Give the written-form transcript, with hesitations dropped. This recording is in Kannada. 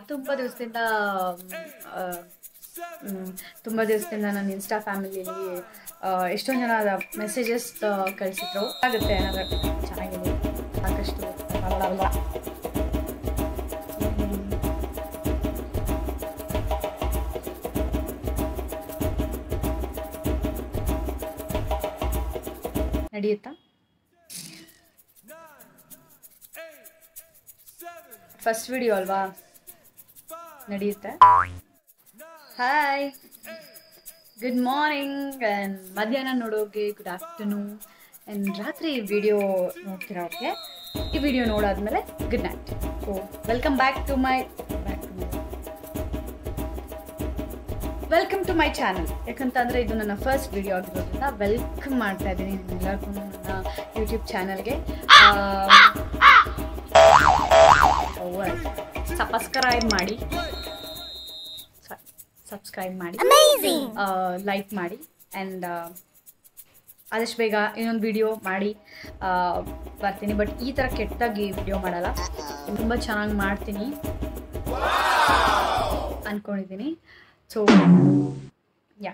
ತುಂಬ ದಿವಸದಿಂದ ನನ್ನ ಇನ್ಸ್ಟಾ ಫ್ಯಾಮಿಲಿಯಲ್ಲಿ ಎಷ್ಟೊಂದು ಜನ ಮೆಸೇಜಸ್ ಕಳಿಸಿದ್ರು. ಆಗುತ್ತೆ ಏನಾದರೂ ಚೆನ್ನಾಗಿದೆ ಸಾಕಷ್ಟು ನಡೆಯುತ್ತಾ. ಫಸ್ಟ್ ವಿಡಿಯೋ ಅಲ್ವಾ, ನಡೆಯುತ್ತೆ. ಹಾಯ್, ಗುಡ್ ಮಾರ್ನಿಂಗ್ ಆ್ಯಂಡ್ ಮಧ್ಯಾಹ್ನ ನೋಡೋಗೆ ಗುಡ್ ಆಫ್ಟರ್ನೂನ್ ಆ್ಯಂಡ್ ರಾತ್ರಿ ವಿಡಿಯೋ ನೋಡ್ತಿರೋರಿಗೆ ಈ ವಿಡಿಯೋ ನೋಡಾದ್ಮೇಲೆ good night. So welcome to my channel. ಯಾಕಂತಂದರೆ ಇದು ನನ್ನ ಫಸ್ಟ್ ವಿಡಿಯೋ ಆಗಿರೋದ್ರಿಂದ ವೆಲ್ಕಮ್ ಮಾಡ್ತಾ ಇದ್ದೀನಿ ನಿಮ್ಮೆಲ್ಲರಿಗೂ ನನ್ನ ಯೂಟ್ಯೂಬ್ ಚಾನಲ್ಗೆ. ಸಬ್ಸ್ಕ್ರೈಬ್ ಮಾಡಿ, ಲೈಕ್ ಮಾಡಿ ಆ್ಯಂಡ್ ಆದಷ್ಟು ಬೇಗ ಇನ್ನೊಂದು ವಿಡಿಯೋ ಮಾಡಿ ಬರ್ತೀನಿ. ಬಟ್ ಈ ಥರ ಕೆಟ್ಟದಾಗಿ ವಿಡಿಯೋ ಮಾಡಲ್ಲ, ತುಂಬ ಚೆನ್ನಾಗಿ ಮಾಡ್ತೀನಿ ಅಂದ್ಕೊಂಡಿದ್ದೀನಿ. So yeah